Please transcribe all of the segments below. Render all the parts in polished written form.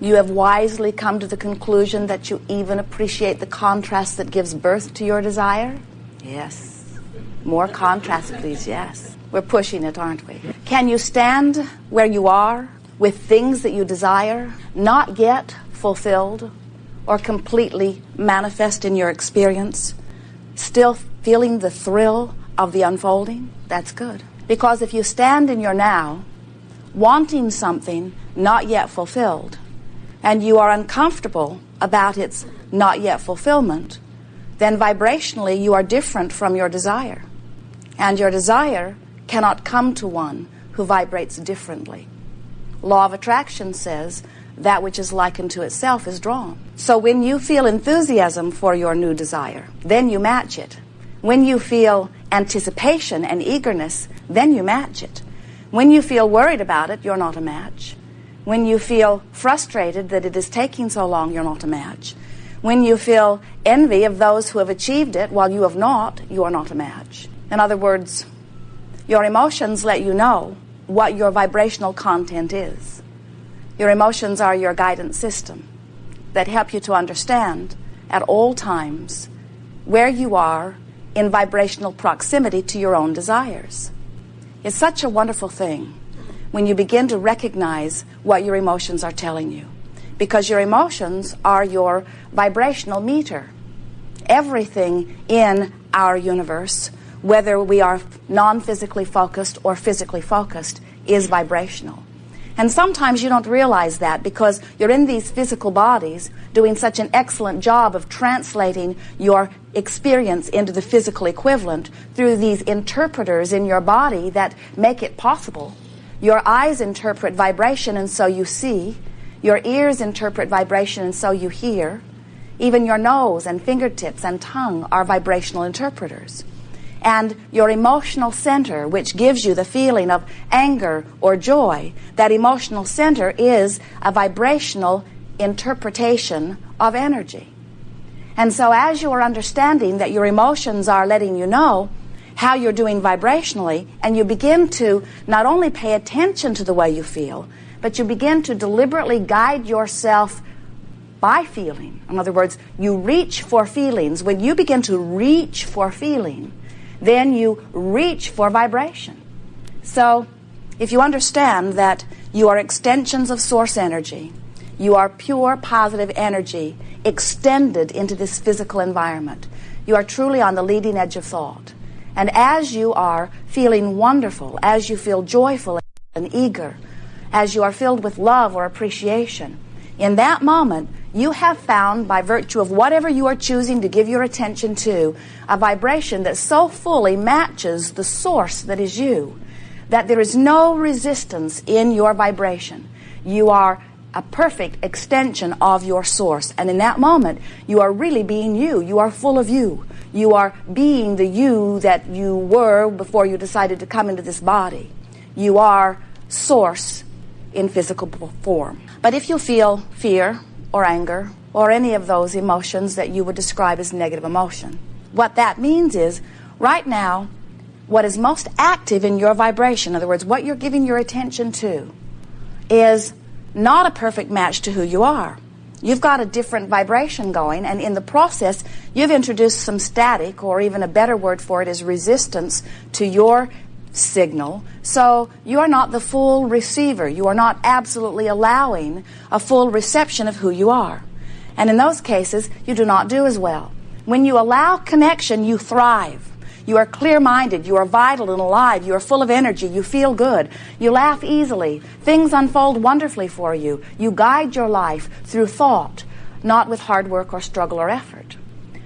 You have wisely come to the conclusion that you even appreciate the contrast that gives birth to your desire? Yes. More contrast, please, yes. We're pushing it, aren't we? Can you stand where you are with things that you desire, not yet fulfilled or completely manifest in your experience, still feeling the thrill of the unfolding? That's good. Because if you stand in your now, wanting something not yet fulfilled, and you are uncomfortable about its not yet fulfillment, then vibrationally you are different from your desire. And your desire cannot come to one who vibrates differently. Law of attraction says that which is likened to itself is drawn. So when you feel enthusiasm for your new desire, then you match it. When you feel anticipation and eagerness, then you match it. When you feel worried about it, you're not a match. When you feel frustrated that it is taking so long, you're not a match. When you feel envy of those who have achieved it while you have not, you are not a match. In other words, your emotions let you know what your vibrational content is. Your emotions are your guidance system that help you to understand at all times where you are in vibrational proximity to your own desires. It's such a wonderful thing when you begin to recognize what your emotions are telling you, because your emotions are your vibrational meter. Everything in our universe, whether we are non-physically focused or physically focused, is vibrational. And sometimes you don't realize that because you're in these physical bodies doing such an excellent job of translating your experience into the physical equivalent through these interpreters in your body that make it possible. Your eyes interpret vibration, and so you see. Your ears interpret vibration, and so you hear. Even your nose and fingertips and tongue are vibrational interpreters. And your emotional center, which gives you the feeling of anger or joy, that emotional center is a vibrational interpretation of energy. And so as you are understanding that your emotions are letting you know how you're doing vibrationally, and you begin to not only pay attention to the way you feel, but you begin to deliberately guide yourself by feeling. In other words, you reach for feelings. When you begin to reach for feeling, then you reach for vibration. So if you understand that you are extensions of source energy, you are pure positive energy extended into this physical environment, you are truly on the leading edge of thought. And as you are feeling wonderful, as you feel joyful and eager, as you are filled with love or appreciation, in that moment, you have found, by virtue of whatever you are choosing to give your attention to, a vibration that so fully matches the source that is you, that there is no resistance in your vibration. You are a perfect extension of your source. And in that moment, you are really being you. You are full of you. You are being the you that you were before you decided to come into this body. You are source in physical form. But if you feel fear or anger or any of those emotions that you would describe as negative emotion, what that means is right now, what is most active in your vibration, in other words, what you're giving your attention to, is not a perfect match to who you are. You've got a different vibration going, and in the process, you've introduced some static, or even a better word for it is resistance, to your signal. So you are not the full receiver. You are not absolutely allowing a full reception of who you are. And in those cases, you do not do as well. When you allow connection, you thrive. You are clear-minded, you are vital and alive, you are full of energy, you feel good, you laugh easily, things unfold wonderfully for you. You guide your life through thought, not with hard work or struggle or effort.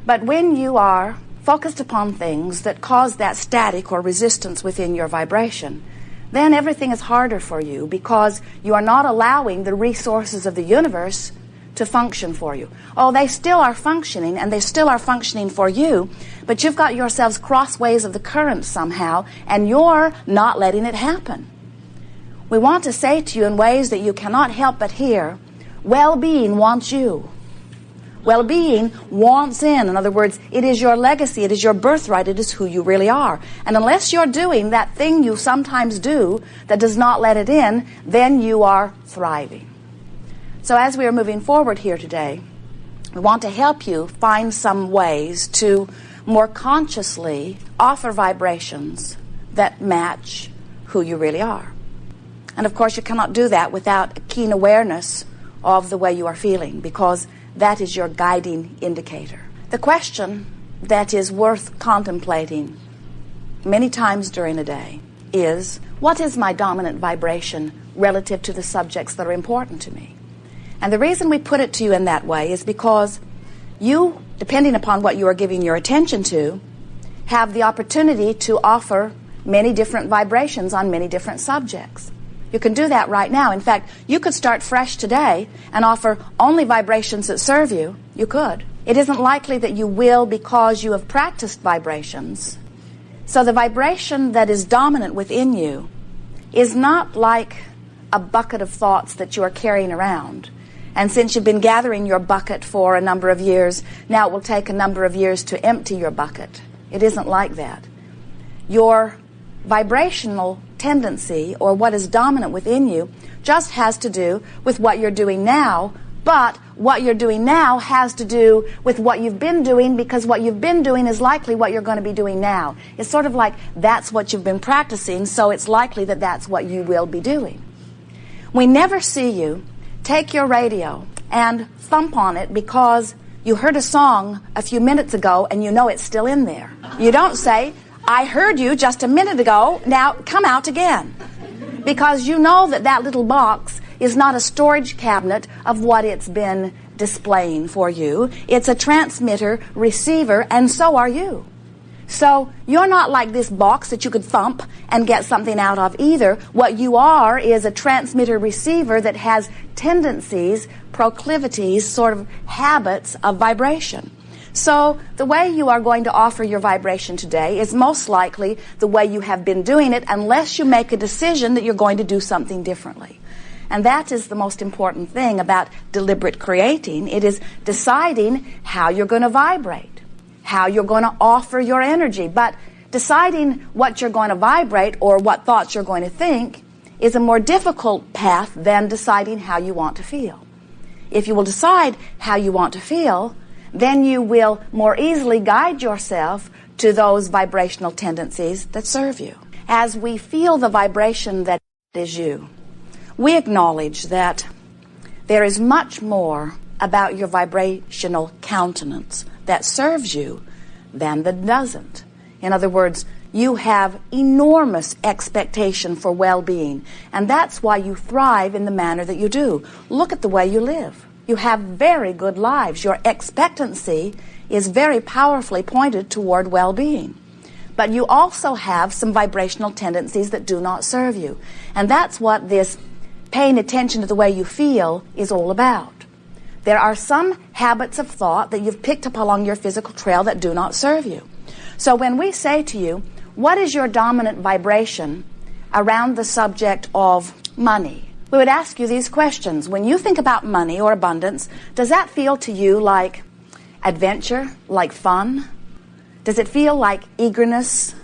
But when you are focused upon things that cause that static or resistance within your vibration, then everything is harder for you because you are not allowing the resources of the universe to function for you. Oh, they still are functioning, and they still are functioning for you, but you've got yourselves crossways of the current somehow, and you're not letting it happen. We want to say to you in ways that you cannot help but hear, well-being wants you. Well-being wants in. In other words, it is your legacy, it is your birthright, it is who you really are. And unless you're doing that thing you sometimes do that does not let it in, then you are thriving. So as we are moving forward here today, we want to help you find some ways to more consciously offer vibrations that match who you really are. And of course, you cannot do that without a keen awareness of the way you are feeling, because that is your guiding indicator. The question that is worth contemplating many times during a day is, what is my dominant vibration relative to the subjects that are important to me? And the reason we put it to you in that way is because you, depending upon what you are giving your attention to, have the opportunity to offer many different vibrations on many different subjects. You can do that right now. In fact, you could start fresh today and offer only vibrations that serve you. You could. It isn't likely that you will, because you have practiced vibrations. So the vibration that is dominant within you is not like a bucket of thoughts that you are carrying around. And since you've been gathering your bucket for a number of years, now it will take a number of years to empty your bucket. It isn't like that. Your vibrational tendency, or what is dominant within you, just has to do with what you're doing now, but what you're doing now has to do with what you've been doing, because what you've been doing is likely what you're going to be doing now. It's sort of like that's what you've been practicing, so it's likely that that's what you will be doing. We never see you take your radio and thump on it because you heard a song a few minutes ago and you know it's still in there. You don't say, I heard you just a minute ago, now come out again. Because you know that that little box is not a storage cabinet of what it's been displaying for you. It's a transmitter, receiver, and so are you. So you're not like this box that you could thump and get something out of either. What you are is a transmitter receiver that has tendencies, proclivities, sort of habits of vibration. So the way you are going to offer your vibration today is most likely the way you have been doing it, unless you make a decision that you're going to do something differently. And that is the most important thing about deliberate creating. It is deciding how you're going to vibrate, how you're going to offer your energy. But deciding what you're going to vibrate or what thoughts you're going to think is a more difficult path than deciding how you want to feel. If you will decide how you want to feel, then you will more easily guide yourself to those vibrational tendencies that serve you. As we feel the vibration that is you, we acknowledge that there is much more about your vibrational countenance that serves you than that doesn't. In other words, you have enormous expectation for well-being, and that's why you thrive in the manner that you do. Look at the way you live. You have very good lives. Your expectancy is very powerfully pointed toward well-being. But you also have some vibrational tendencies that do not serve you. And that's what this paying attention to the way you feel is all about. There are some habits of thought that you've picked up along your physical trail that do not serve you. So when we say to you, what is your dominant vibration around the subject of money? We would ask you these questions. When you think about money or abundance, does that feel to you like adventure, like fun? Does it feel like eagerness?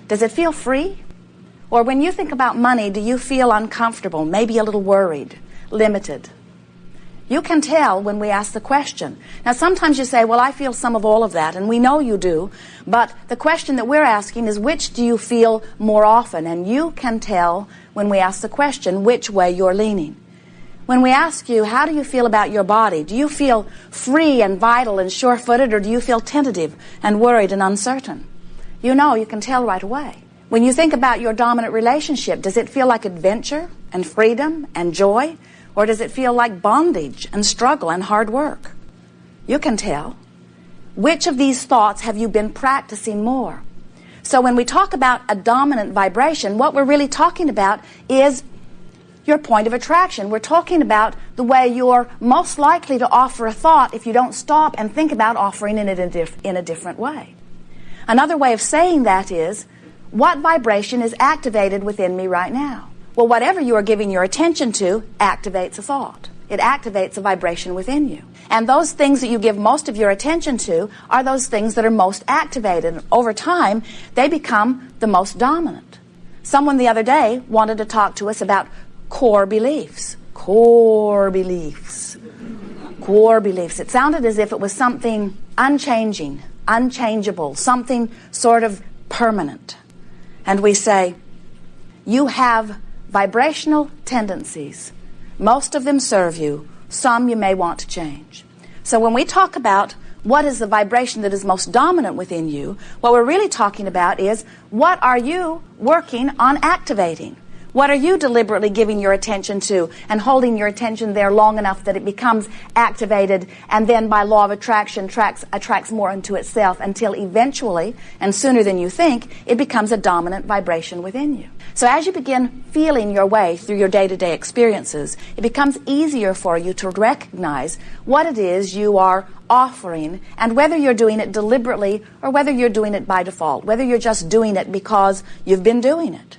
Does it feel free? Or when you think about money, do you feel uncomfortable, maybe a little worried, limited? You can tell when we ask the question. Now, sometimes you say, well, I feel some of all of that, and we know you do, but the question that we're asking is, which do you feel more often? And you can tell when we ask the question which way you're leaning. When we ask you, how do you feel about your body? Do you feel free and vital and sure-footed, or do you feel tentative and worried and uncertain? You know, you can tell right away. When you think about your dominant relationship, does it feel like adventure and freedom and joy? Or does it feel like bondage and struggle and hard work? You can tell. Which of these thoughts have you been practicing more? So when we talk about a dominant vibration, what we're really talking about is your point of attraction. We're talking about the way you're most likely to offer a thought if you don't stop and think about offering it in a different way. Another way of saying that is, what vibration is activated within me right now? Well, whatever you are giving your attention to activates a thought. It activates a vibration within you. And those things that you give most of your attention to are those things that are most activated. And over time, they become the most dominant. Someone the other day wanted to talk to us about core beliefs. Core beliefs. core beliefs. It sounded as if it was something unchanging, unchangeable, something sort of permanent. And we say, you have vibrational tendencies. Most of them serve you. Some you may want to change. So when we talk about what is the vibration that is most dominant within you, what we're really talking about is, what are you working on activating? What are you deliberately giving your attention to and holding your attention there long enough that it becomes activated and then by law of attraction attracts more into itself until eventually, and sooner than you think, it becomes a dominant vibration within you. So as you begin feeling your way through your day-to-day experiences, it becomes easier for you to recognize what it is you are offering and whether you're doing it deliberately or whether you're doing it by default, whether you're just doing it because you've been doing it.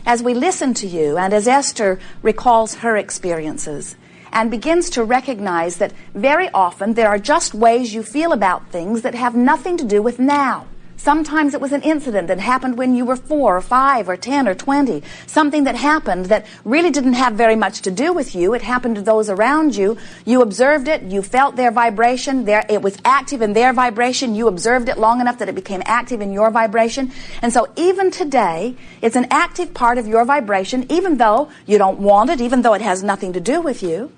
As we listen to you, and as Esther recalls her experiences and begins to recognize that very often there are just ways you feel about things that have nothing to do with now. Sometimes it was an incident that happened when you were 4 or 5 or 10 or 20. Something that happened that really didn't have very much to do with you. It happened to those around you. You observed it. You felt their vibration. It was active in their vibration. You observed it long enough that it became active in your vibration. And so even today, it's an active part of your vibration, even though you don't want it, even though it has nothing to do with you.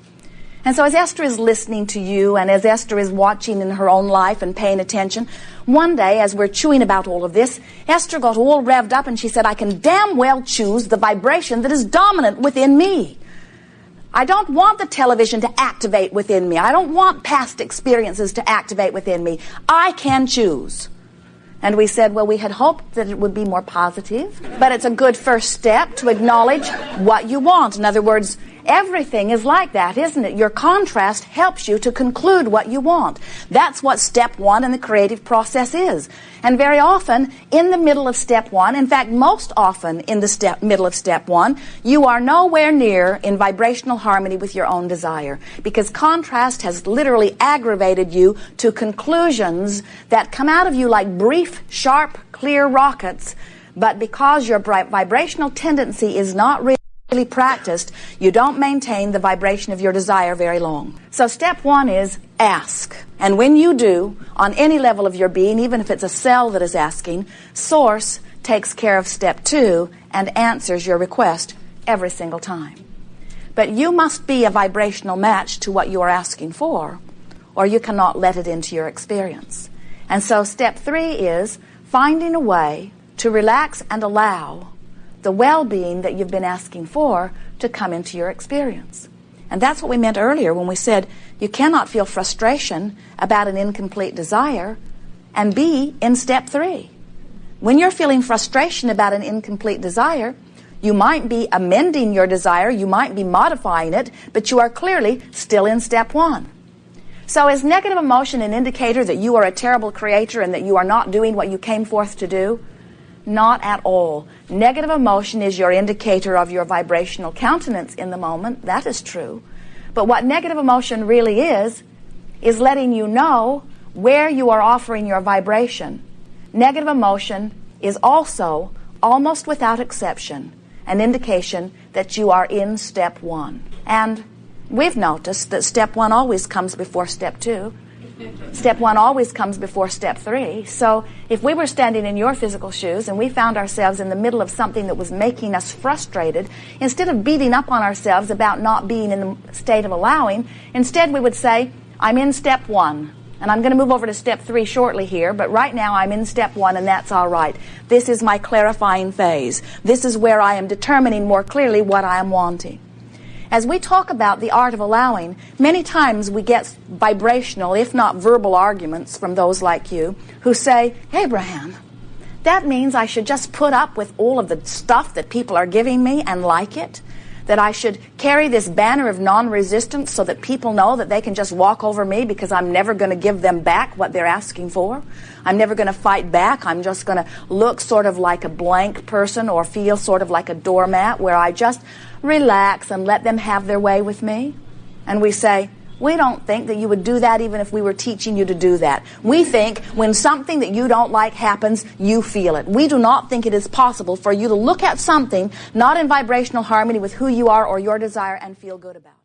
And so as Esther is listening to you and as Esther is watching in her own life and paying attention, one day as we're chewing about all of this, Esther got all revved up and she said, I can damn well choose the vibration that is dominant within me. I don't want the television to activate within me. I don't want past experiences to activate within me. I can choose. And we said, well, we had hoped that it would be more positive, but it's a good first step to acknowledge what you want. In other words, everything is like that, isn't it? Your contrast helps you to conclude what you want. That's what step 1 in the creative process is. And very often, in the middle of step 1, in fact, most often in the middle of step 1, you are nowhere near in vibrational harmony with your own desire, because contrast has literally aggravated you to conclusions that come out of you like brief, sharp, clear rockets, but because your vibrational tendency is not really practiced, you don't maintain the vibration of your desire very long. So step 1 is ask. And when you do, on any level of your being, even if it's a cell that is asking, Source takes care of step 2 and answers your request every single time. But you must be a vibrational match to what you are asking for, or you cannot let it into your experience. And so step 3 is finding a way to relax and allow the well-being that you've been asking for to come into your experience. And that's what we meant earlier when we said you cannot feel frustration about an incomplete desire and be in step 3. When you're feeling frustration about an incomplete desire, you might be amending your desire, you might be modifying it, but you are clearly still in step 1. So is negative emotion an indicator that you are a terrible creator and that you are not doing what you came forth to do? Not at all. Negative emotion is your indicator of your vibrational countenance in the moment. That is true. But what negative emotion really is letting you know where you are offering your vibration. Negative emotion is also, almost without exception, an indication that you are in step 1. And we've noticed that step 1 always comes before step 2. Step 1 always comes before step 3. So if we were standing in your physical shoes and we found ourselves in the middle of something that was making us frustrated, instead of beating up on ourselves about not being in the state of allowing, instead we would say, I'm in step 1. And I'm going to move over to step 3 shortly here, but right now I'm in step 1 and that's all right. This is my clarifying phase. This is where I am determining more clearly what I am wanting. As we talk about the art of allowing, many times we get vibrational, if not verbal arguments from those like you who say, Abraham, that means I should just put up with all of the stuff that people are giving me and like it? That I should carry this banner of non-resistance so that people know that they can just walk over me because I'm never going to give them back what they're asking for? I'm never going to fight back. I'm just going to look sort of like a blank person or feel sort of like a doormat where I just relax and let them have their way with me? And we say, we don't think that you would do that even if we were teaching you to do that. We think when something that you don't like happens, you feel it. We do not think it is possible for you to look at something not in vibrational harmony with who you are or your desire and feel good about it.